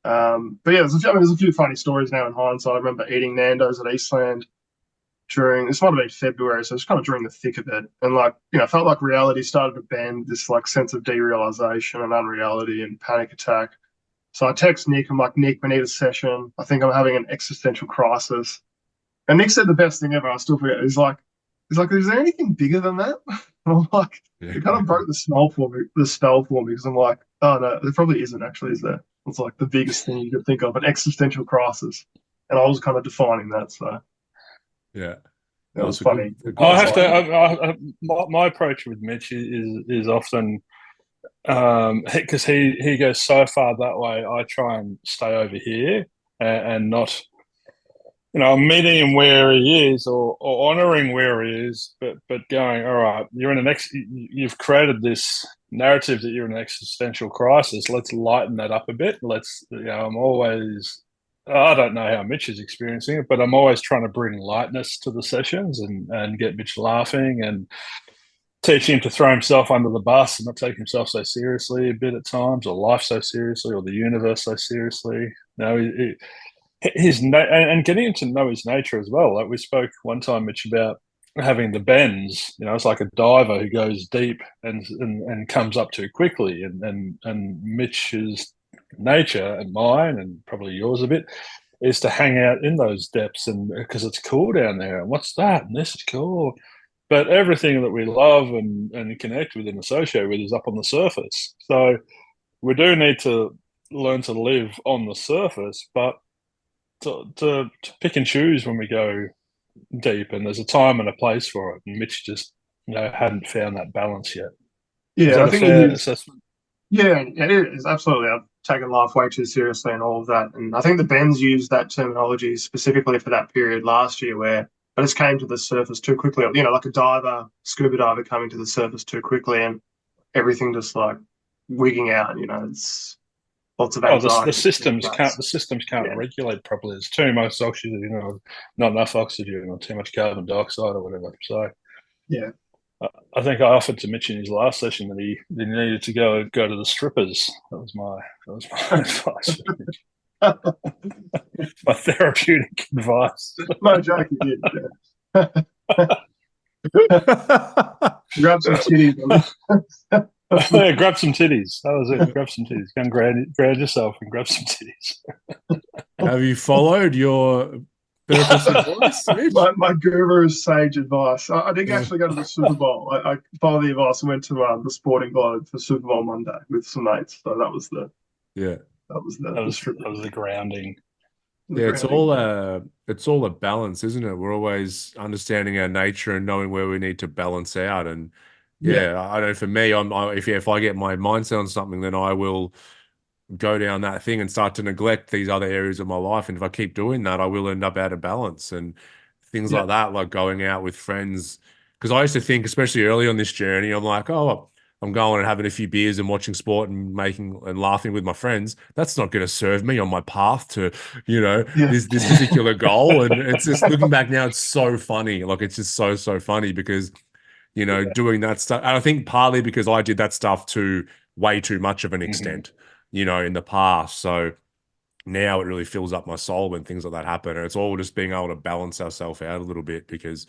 But yeah, there's a few funny stories now in hindsight. I remember eating Nando's at Eastland this might have been February, so it's kind of during the thick of it, and felt like reality started to bend, this like sense of derealization and unreality and panic attack. So I text Nick. I'm like, Nick, we need a session. I think I'm having an existential crisis. And Nick said the best thing ever. I still forget. He's like, is there anything bigger than that? And I'm like, it kind of broke the spell for me because I'm like, Oh no, there probably isn't actually, is there? It's like the biggest thing you could think of, an existential crisis. And I was kind of defining that, so Yeah. it was That's funny. a good I It's have to. like, one. My approach with Mitch is often because he goes so far that way. I try and stay over here and not, meeting him where he is or honoring where he is, but going, all right, you're in an you've created this narrative that you're in an existential crisis. Let's lighten that up a bit. I'm always, I don't know how Mitch is experiencing it, but I'm always trying to bring lightness to the sessions and get Mitch laughing and teach him to throw himself under the bus and not take himself so seriously a bit at times, or life so seriously, or the universe so seriously. No, and getting him to know his nature as well. Like we spoke one time, Mitch, about having the bends. It's like a diver who goes deep and comes up too quickly. And Mitch's nature and mine, and probably yours a bit, is to hang out in those depths, and because it's cool down there. And what's that? And this is cool. But everything that we love and connect with and associate with is up on the surface. So we do need to learn to live on the surface, but to pick and choose when we go deep, and there's a time and a place for it. And Mitch just hadn't found that balance yet. Is yeah, that I a think we fair use, assessment? yeah, it is absolutely. I've taken life way too seriously and all of that. And I think the Bens used that terminology specifically for that period last year where I just came to the surface too quickly. Like a diver, scuba diver coming to the surface too quickly and everything just like wigging out. It's lots of Oh, anxiety. the systems can't Yeah, regulate properly. There's too much oxygen, not enough oxygen, or too much carbon dioxide, or whatever. So yeah. I think I offered to Mitch in his last session that he needed to go to the strippers. That was my advice. My therapeutic advice. No joke, you did. Yeah. Grab some titties. Yeah, grab some titties. That was it. Grab some titties. Go and grab yourself and grab some titties. Have you followed your therapist's advice, Mitch? My guru's sage advice. I didn't actually go to the Super Bowl. I followed the advice and went to the Sporting Globe for Super Bowl Monday with some mates. So that was the Yeah. strip. That was the grounding. Yeah, it's all a balance, isn't it? We're always understanding our nature and knowing where we need to balance out. And Yeah, yeah, I know for me, if I get my mindset on something, then I will go down that thing and start to neglect these other areas of my life. And if I keep doing that, I will end up out of balance and things yeah, like that, like going out with friends. Because I used to think, especially early on this journey, I'm like, oh, I'm going and having a few beers and watching sport and making and laughing with my friends. That's not going to serve me on my path to, yeah, this particular goal. And it's just looking back now, it's so funny. Like it's just so funny because doing that stuff. And I think partly because I did that stuff to way too much of an Mm-hmm. extent, in the past. So now it really fills up my soul when things like that happen. And it's all just being able to balance ourselves out a little bit because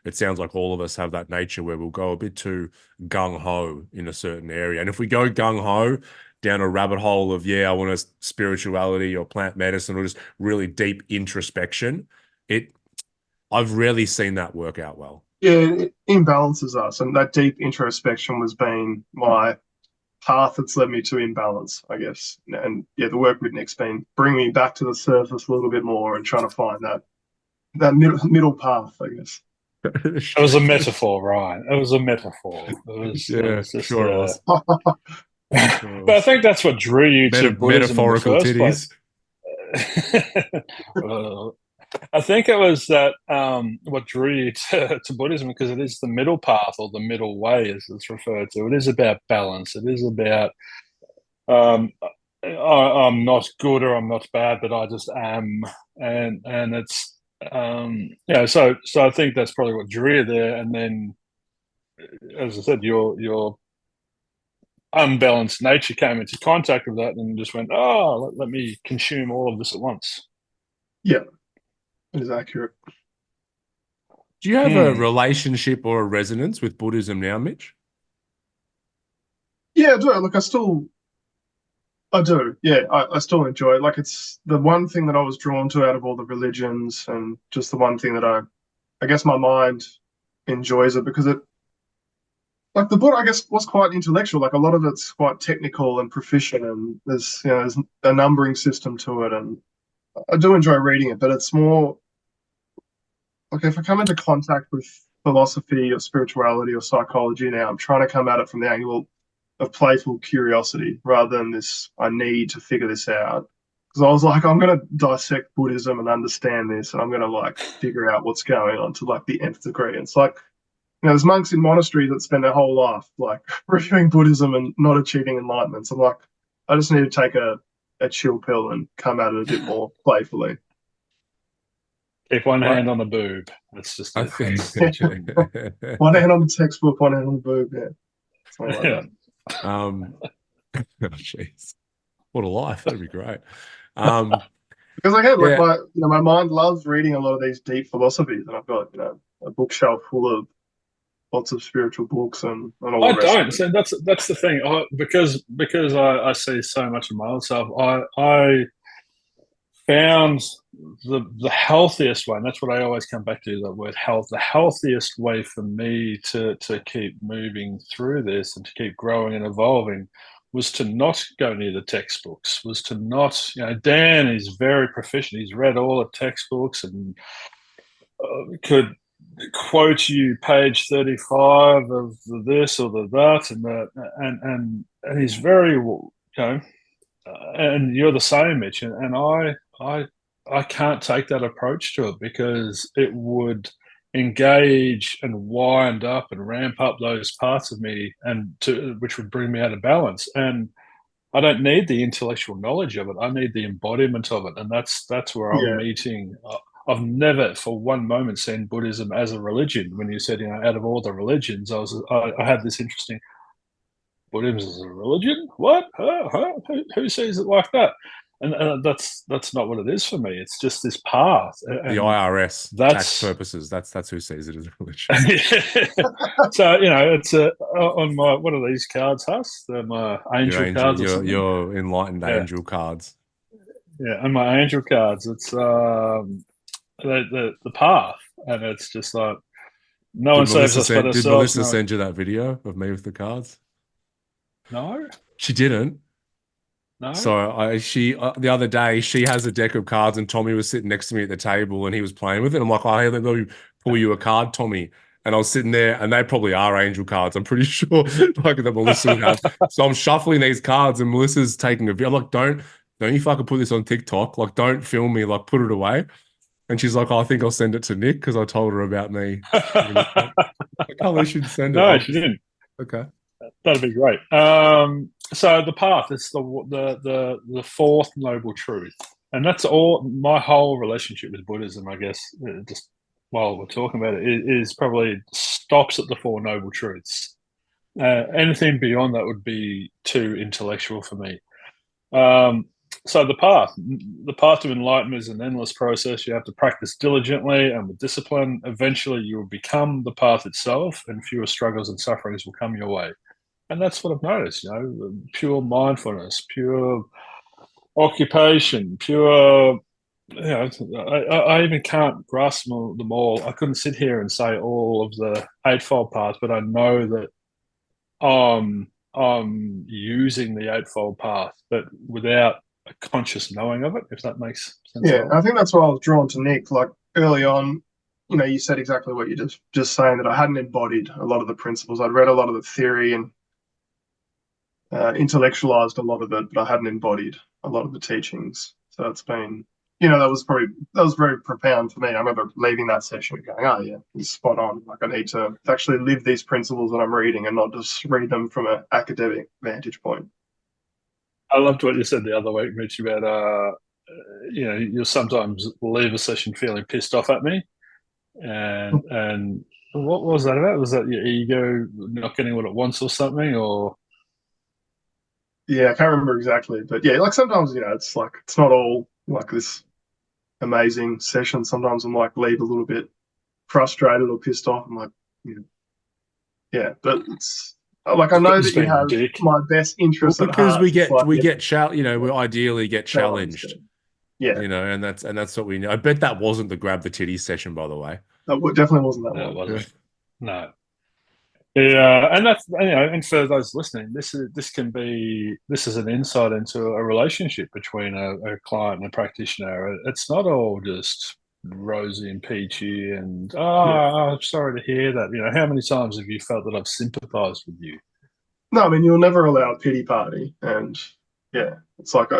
it sounds like all of us have that nature where we'll go a bit too gung ho in a certain area. And if we go gung ho down a rabbit hole of, I want a spirituality or plant medicine or just really deep introspection, I've rarely seen that work out well. yeah. It imbalances us, and that deep introspection was being my path that's led me to imbalance, I guess. And yeah, the work with Nick's been bringing me back to the surface a little bit more and trying to find that middle path, I guess. It was a metaphor, Ryan. It was a metaphor. It Yeah, was just. sure it was. Sure it But I was. think that's what drew you to Buddhism in the Metaphorical first titties. place. I think it was that what drew you to Buddhism because it is the middle path or the middle way, as it's referred to. It is about balance. It is about um, I'm not good or I'm not bad, but I just am, and it's So I think that's probably what drew you there, and then as I said, your unbalanced nature came into contact with that and just went, oh, let me consume all of this at once. Yeah, it is accurate. Do you have a Hmm. relationship or a resonance with Buddhism now, Mitch? Yeah, I do. Look, I do. Yeah, I still enjoy it. Like it's the one thing that I was drawn to out of all the religions, and just the one thing that I guess my mind enjoys it because like the book, I guess, was quite intellectual. Like a lot of it's quite technical and proficient, and there's a numbering system to it, and I do enjoy reading it. But it's more like if I come into contact with philosophy or spirituality or psychology now, I'm trying to come at it from the angle of playful curiosity rather than this, I need to figure this out. Because I was like, I'm going to dissect Buddhism and understand this, and I'm going to like figure out what's going on to like the nth degree. And it's like, there's monks in monasteries that spend their whole life like reviewing Buddhism and not achieving enlightenment. So I'm like, I just need to take a chill pill and come at it a bit more playfully. Keep one Right. hand on the boob. That's just I it. think One hand on the textbook, one hand on the boob. Yeah, something like Yeah. that. oh, jeez, what a life. That'd be great. Um, Because I had like yeah, my mind loves reading a lot of these deep philosophies, and I've got a bookshelf full of lots of spiritual books and all I the rest of don't. it. So that's the thing. Because I see so much of my own self. I found the healthiest way, and that's what I always come back to, the word health. The healthiest way for me to keep moving through this and to keep growing and evolving was to not go near the textbooks, was to not, Dan is very proficient. He's read all the textbooks and could quote you page 35 of the this or the that and that, and he's very, and you're the same, Mitch, and I can't take that approach to it because it would engage and wind up and ramp up those parts of me, which would bring me out of balance. And I don't need the intellectual knowledge of it. I need the embodiment of it, and that's where I'm Yeah, meeting. I've never, for one moment, seen Buddhism as a religion. When you said, out of all the religions, I had this interesting. Buddhism is a religion? What? Who sees it like that? And that's not what it is for me. It's just this path, the and IRS tax that's purposes. That's who sees it as a religion. so it's on my, what are these cards, Huss? They're my Your angel angel, cards or something. your enlightened Yeah, angel cards. yeah, and my angel cards. It's the path, and it's just like no one saves us but Did ourselves. Melissa No, send you that video of me with the cards? no, She didn't. no. So she the other day she has a deck of cards and Tommy was sitting next to me at the table and he was playing with it. I'm like, oh, hey, let me pull you a card, Tommy. And I was sitting there and they probably are angel cards. I'm pretty sure like that Melissa would have. So I'm shuffling these cards and Melissa's taking a video. I'm like, don't you fucking put this on TikTok. Like, don't film me. Like, put it away. And she's like, oh, I think I'll send it to Nick because I told her about me. I can't believe she'd send it. No, she didn't. Okay. That'd be great. So the path is the fourth noble truth, and that's all. My whole relationship with Buddhism, I guess, just while we're talking about it, is probably stops at the four noble truths. Anything beyond that would be too intellectual for me. Um, so the path to enlightenment is an endless process. You have to practice diligently and with discipline. Eventually, you will become the path itself, and fewer struggles and sufferings will come your way. And that's what I've noticed, pure mindfulness, pure occupation, pure, I even can't grasp them all. I couldn't sit here and say all of the Eightfold Path, but I know that I'm using the Eightfold Path, but without a conscious knowing of it, if that makes sense at yeah. I all. think that's why I was drawn to Nick. Like early on, you said exactly what you just saying that I hadn't embodied a lot of the principles. I'd read a lot of the theory and intellectualized a lot of it, but I hadn't embodied a lot of the teachings. So it's been, that was very profound for me. I remember leaving that session going, oh yeah, it's spot on. Like I need to actually live these principles that I'm reading and not just read them from an academic vantage point. I loved what you said the other week, Mitch, about you'll sometimes leave a session feeling pissed off at me, and what was that about? Was that your ego not getting what it wants or something, or Yeah, I can't remember exactly, but yeah, like sometimes it's like it's not all like this amazing session. Sometimes I'm like leave a little bit frustrated or pissed off. I'm like, yeah, yeah, but it's like I know just that you being a have dick? my best Well, interests at because heart. It's like, we yeah, get we ideally get no, I challenged, understand. Yeah, and that's what we know. I bet that wasn't the grab the titty session, by the way. that definitely wasn't that No, it one. Yeah. wasn't. No. Yeah, and that's and for those listening, this is an insight into a relationship between a client and a practitioner. It's not all just rosy and peachy and I'm sorry to hear that. How many times have you felt that I've sympathised with you? No, I mean, you'll never allow a pity party. And yeah, it's like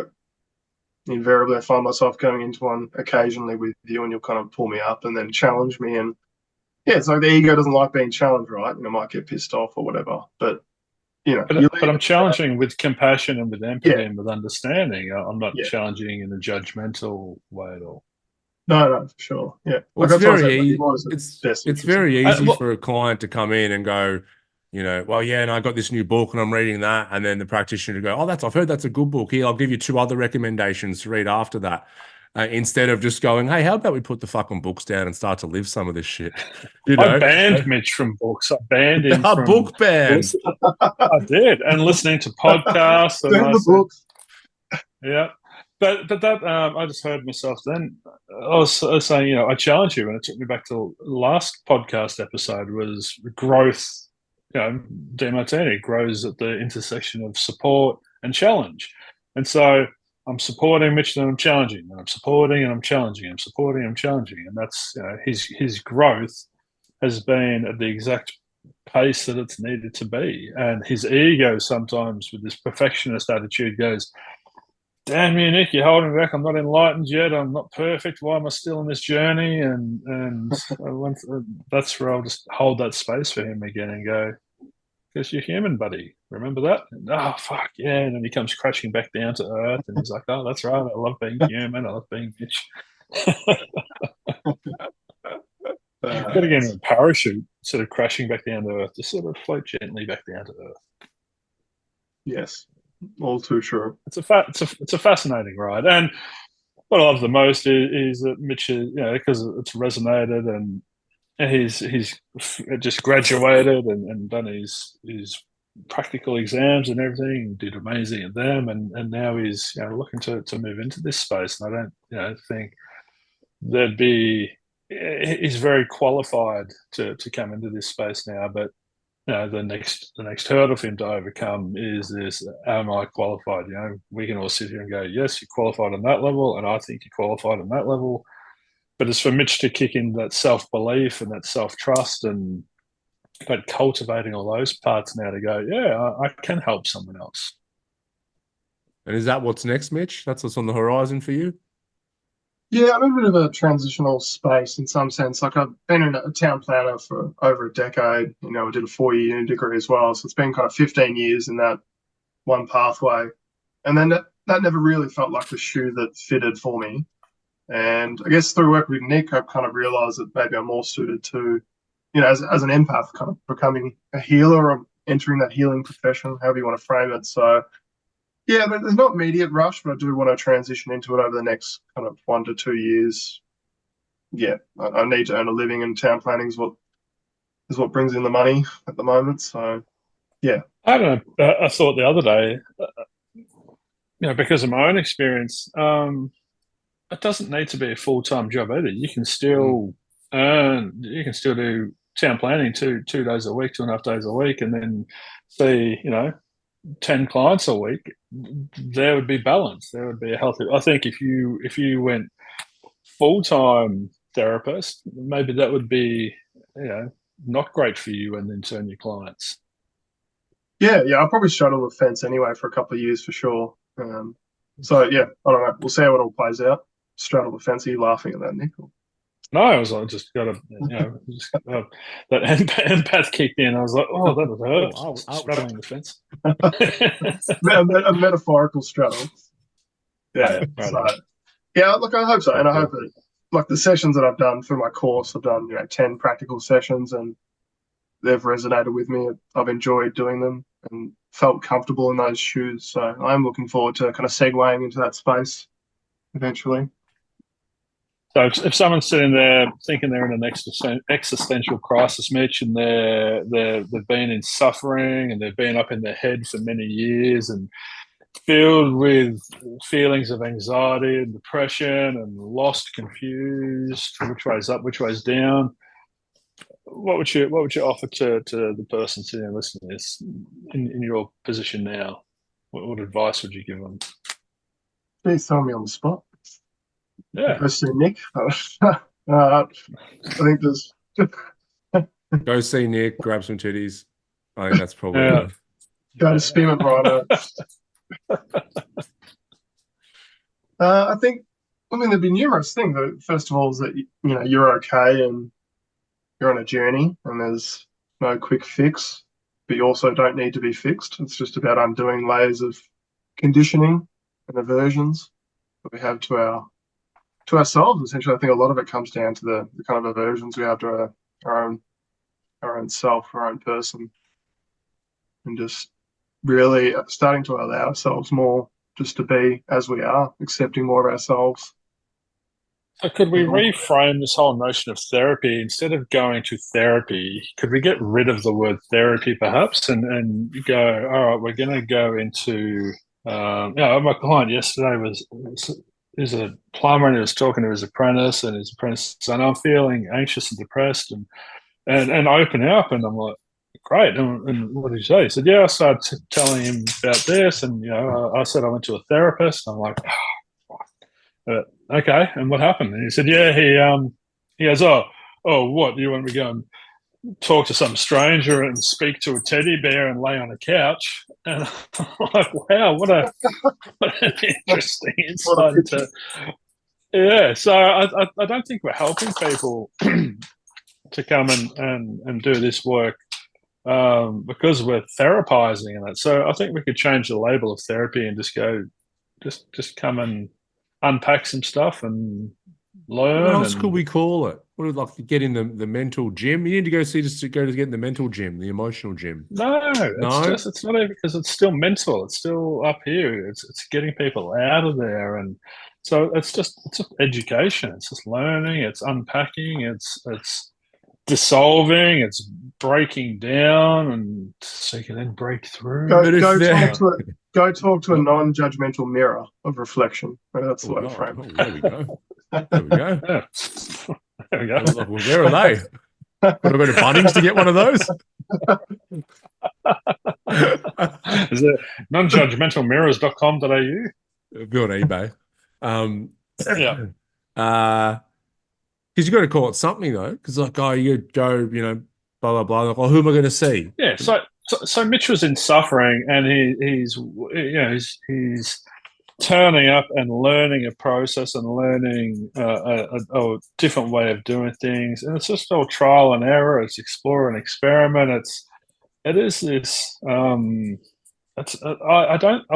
invariably I find myself going into one occasionally with you and you'll kind of pull me up and then challenge me. And yeah, it's like the ego doesn't like being challenged, right? Might get pissed off or whatever. But, you But leave I'm it there. challenging with compassion and with empathy Yeah, and with understanding. I'm not yeah. challenging in a judgmental way at all. No, for sure. Yeah. Well, Like that's what I said, like, you've always got best it's interest in very mind. easy for a client to come in and go, well, yeah, and I got this new book and I'm reading that, and then the practitioner to go, oh, I've heard that's a good book. Here, I'll give you 2 other recommendations to read after that. Instead of just going, hey, how about we put the fucking books down and start to live some of this shit? I banned Mitch from books. I banned him A from book ban. I did, and listening to podcasts. And Burn the books. yeah, but that I just heard myself then. I was saying, I challenge you, and it took me back to the last podcast episode was growth. Demartini grows at the intersection of support and challenge, and so I'm supporting Mitch and I'm challenging, and I'm supporting and I'm challenging, I'm supporting and I'm challenging, and that's his growth has been at the exact pace that it's needed to be, and his ego sometimes with this perfectionist attitude goes, damn you, Nick, you're holding back. I'm not enlightened yet. I'm not perfect. Why am I still on this journey? And that's where I'll just hold that space for him again and go, because you're human, buddy. Remember that? And, oh, fuck, yeah. And then he comes crashing back down to earth and he's like, oh, that's right. I love being human. I love being Mitch. Got to get in a parachute, sort of crashing back down to earth, just sort of float gently back down to earth. Yes. All too true. It's a fascinating ride, and what I love the most is that Mitch is, because it's resonated, and he's just graduated and done his practical exams and everything, did amazing at them, and now he's looking to move into this space. And I don't think there'd be. He's very qualified to come into this space now, but the next hurdle for him to overcome is this: am I qualified? We can all sit here and go, yes, you're qualified on that level, and I think you're qualified on that level. But it's for Mitch to kick in that self-belief and that self-trust and but cultivating all those parts now to go, yeah, I can help someone else. And is that what's next, Mitch? That's what's on the horizon for you? Yeah, I'm in a bit of a transitional space in some sense. Like I've been a town planner for over a decade. I did a 4-year uni degree as well. So it's been kind of 15 years in that one pathway. And then that never really felt like the shoe that fitted for me. And I guess through work with Nick, I've kind of realized that maybe I'm more suited to, as an empath, kind of becoming a healer or entering that healing profession, however you want to frame it. So yeah, but there's not immediate rush, but I do want to transition into it over the next kind of 1 to 2 years. Yeah, I need to earn a living, and town planning is what brings in the money at the moment. So, yeah. I don't know. I thought the other day, because of my own experience, it doesn't need to be a full-time job either. You can still you can still do town planning 2 days a week, 2.5 days a week, and then see, 10 clients a week. There would be balance. There would be a healthy. I think if you went full-time therapist, maybe that would be, not great for you and in turn your clients. Yeah, I'll probably straddle the fence anyway for a couple of years for sure. So yeah, I don't know. We'll see how it all plays out. Straddle the fence. Are you laughing at that, Nick? No, I was like, just got to, that empath kicked in. I was like, oh, that would hurt. Straddling the fence. a metaphorical straddle. Yeah. So, yeah, look, I hope so. And I hope that, like the sessions that I've done through my course, I've done 10 practical sessions and they've resonated with me. I've enjoyed doing them and felt comfortable in those shoes. So I'm looking forward to kind of segueing into that space eventually. So if someone's sitting there thinking they're in an existential crisis, Mitch, and they've been in suffering and they've been up in their head for many years and filled with feelings of anxiety and depression and lost, confused, which way's up, which way's down, what would you offer to the person sitting and listening to this in your position now? What advice would you give them? Please tell me on the spot. Yeah. Go see Nick. I think there's. Go see Nick, grab some titties. I think that's probably Yeah. Go to Spearmint Rider. I think, there'd be numerous things. First of all, is that you're okay and you're on a journey, and there's no quick fix, but you also don't need to be fixed. It's just about undoing layers of conditioning and aversions that we have to ourselves. Essentially, I think a lot of it comes down to the kind of aversions we have to our own self, our own person, and just really starting to allow ourselves more just to be as we are, accepting more of ourselves. So could we reframe this whole notion of therapy? Instead of going to therapy, could we get rid of the word therapy perhaps and go, all right, we're going to go into, my client yesterday is a plumber, and he was talking to his apprentice, and his apprentice said, I'm feeling anxious and depressed and open up. And I'm like, great. And what did you say? He said, yeah, I started telling him about this. And, I said I went to a therapist. And I'm like, okay. And what happened? And he said, yeah, he goes, oh, what? You want me to go and talk to some stranger and speak to a teddy bear and lay on a couch? And I'm like, wow, what an interesting insight into. Yeah. So I don't think we're helping people to come and do this work because we're therapizing in it. So I think we could change the label of therapy and just go, just come and unpack some stuff and learn. What else could we call it? What would like to get in the mental gym? You need to go to get in the mental gym, the emotional gym. No, it's not even, because it's still mental. It's still up here. It's getting people out of there, and so it's just education. It's just learning. It's unpacking. It's dissolving. It's breaking down, and so you can then break through. Go talk to a non-judgmental mirror of reflection. That's the way frame. Oh, there we go. There we go. Yeah. There we go. Like, well, where are they? Got to go to Bunnings to get one of those? Is it nonjudgmentalmirrors.com.au? Be on eBay. Yeah. Because you got to call it something though. Because you go, blah blah blah. Like, who am I going to see? Yeah. So Mitch was in suffering, and he's turning up and learning a process and learning a different way of doing things, and it's just all trial and error. It's explore and experiment. It is this. I don't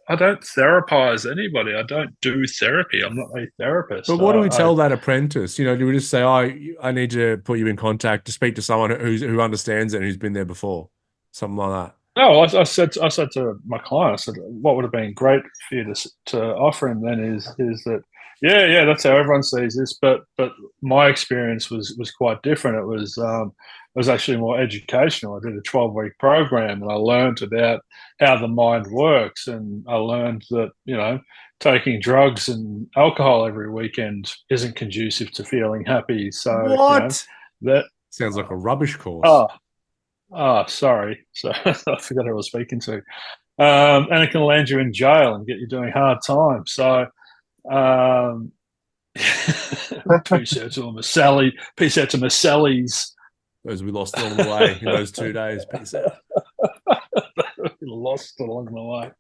therapize anybody. I don't do therapy. I'm not a therapist. But what do we tell that apprentice? Do we just say, I need to put you in contact to speak to someone who understands it and who's been there before? Something like that. No, I said to my client, I said, what would have been great for you to offer him then is that, yeah, that's how everyone sees this. But my experience was quite different. It was actually more educational. I did a 12-week program, and I learned about how the mind works, and I learned that taking drugs and alcohol every weekend isn't conducive to feeling happy. So what? That sounds like a rubbish course. Oh, sorry. So I forgot who I was speaking to. And it can land you in jail and get you doing hard time. So peace out to Maselli's. Those we lost along the way in those 2 days. Peace out. Lost along the way.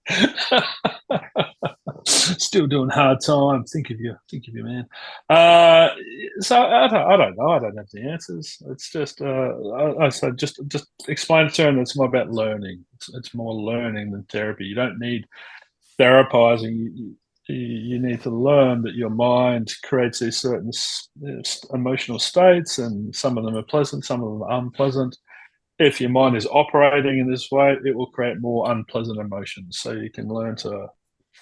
Still doing hard time. Think of you, man. So I don't know. I don't have the answers. It's just I said just explain to him. It's more about learning. It's more learning than therapy. You don't need therapizing. You need to learn that your mind creates these certain emotional states, and some of them are pleasant, some of them are unpleasant. If your mind is operating in this way, it will create more unpleasant emotions. So you can learn to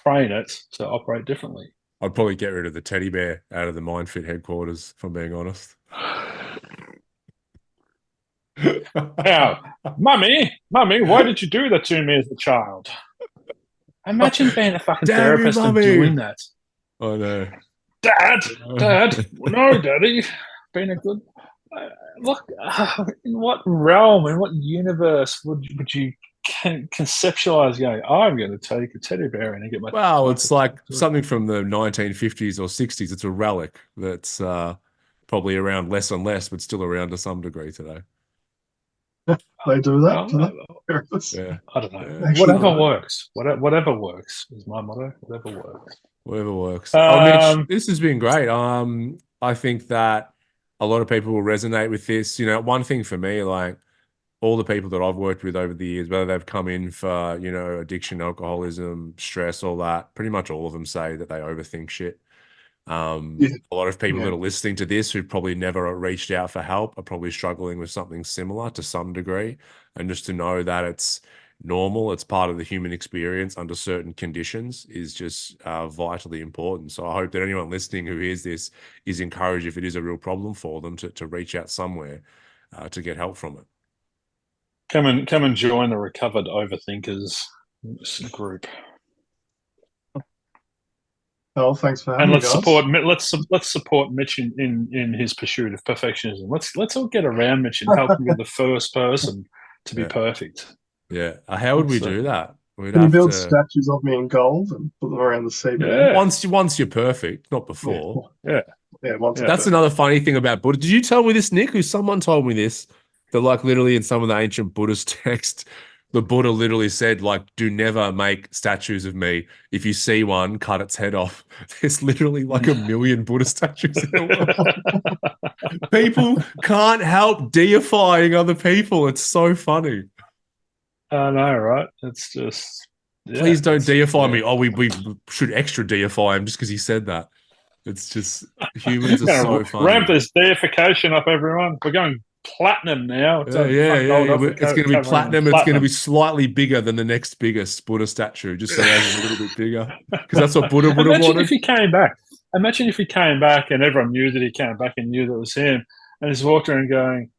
train it to operate differently. I'd probably get rid of the teddy bear out of the MyndFit headquarters, if I'm being honest. Now, Mummy, why did you do that to me as a child? Imagine being a fucking therapist and doing that. Oh no. Dad, no, Daddy. Being a good Look, in what realm, in what universe would you conceptualize going, I'm going to take a teddy bear and get my Well, wife it's to like do it? something from the 1950s or 60s. It's a relic that's probably around less and less, but still around to some degree today. They do that, do Well, they? Yeah. I don't know. Yeah. Actually, Whatever right. works. Whatever works is my motto. Whatever works. Whatever works. Oh, Mitch, Um, this has been great. I think that a lot of people will resonate with this. You know, one thing for me, like all the people that I've worked with over the years, whether they've come in for, you know, addiction, alcoholism, stress, all that, pretty much all of them say that they overthink shit. Yeah, A lot of people yeah, that are listening to this who've probably never reached out for help are probably struggling with something similar to some degree. And just to know that it's normal, it's part of the human experience under certain conditions is just vitally important. So I hope that anyone listening who hears this is encouraged, if it is a real problem for them, to reach out somewhere to get help from it. come and join the recovered overthinkers group, well, thanks for having and me, guys. let's support Mitch in his pursuit of perfectionism. Let's all get around Mitch and help him be the first person to be Yeah. perfect. Yeah. How would we do that? We'd Can you have build to statues of me in gold and put them around the CBD? Yeah, once you're perfect, not Yeah, before. yeah, yeah. Once I'm yeah. That's perfect. another funny thing about Buddha. Did you tell me this, Nick? Who someone told me this? That like literally in some of the ancient Buddhist texts, the Buddha literally said, like, do never make statues of me. If you see one, cut its head off. There's literally like a million Buddha statues in the world. People can't help deifying other people. It's so funny. I know, right? It's just, yeah, Please don't deify yeah. me. Oh, we should extra deify him just because he said that. It's just humans are Gonna so ramp funny. this deification up, everyone. We're going platinum now. Yeah, Don't yeah, fuck yeah, gold yeah. off. We're It's going to be covering in platinum. It's going to be platinum. slightly bigger than the next biggest Buddha statue, just so ours is a little bit bigger. Because that's what Buddha would have Imagine if wanted. he came back. Imagine if he came back and everyone knew that he came back and knew that it was him, and he's walked around going,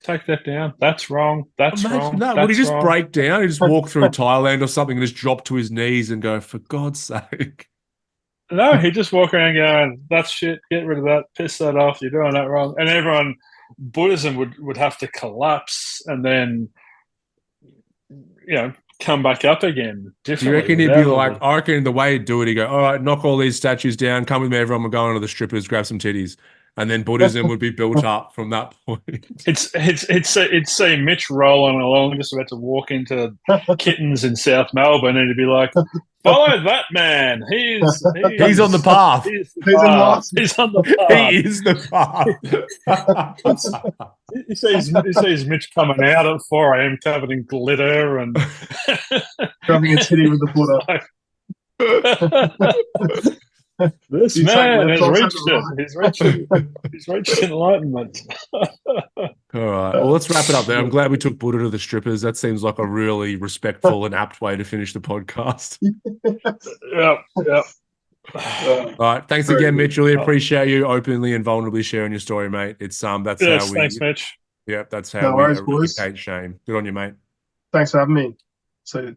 "Take that down. That's wrong. That's Imagine wrong. that. Would he That's just wrong." break down? He'd just walk through Thailand or something and just drop to his knees and go, for God's sake. No, he just walk around going, "That's shit. Get rid of that. Piss that off. You're doing that wrong." And everyone, Buddhism would have to collapse and then, come back up again Do you differently reckon he'd be without all like, the. I reckon the way he'd do it, he'd go, all right, knock all these statues down, come with me, everyone, we're going to the strippers, grab some titties. And then Buddhism would be built up from that point. It's say Mitch rolling along, just about to walk into Kittens in South Melbourne, and he'd be like, "Follow that man. He's on the path. He's the He's path. enlightened. He's on the path." He is the path. He sees Mitch coming out at 4 a.m. covered in glitter and Grabbing a titty with the Buddha. This You take man left, has I'll take reached the it. He's reached enlightenment. All right. Well, let's wrap it up there. I'm glad we took Buddha to the strippers. That seems like a really respectful and apt way to finish the podcast. Yep. All right. Thanks again, Mitch. Really appreciate you openly and vulnerably sharing your story, mate. It's that's how Yes, we. thanks, Mitch. Yeah, that's how No we worries, eradicate boys. shame. Good on you, mate. Thanks for having me. See you.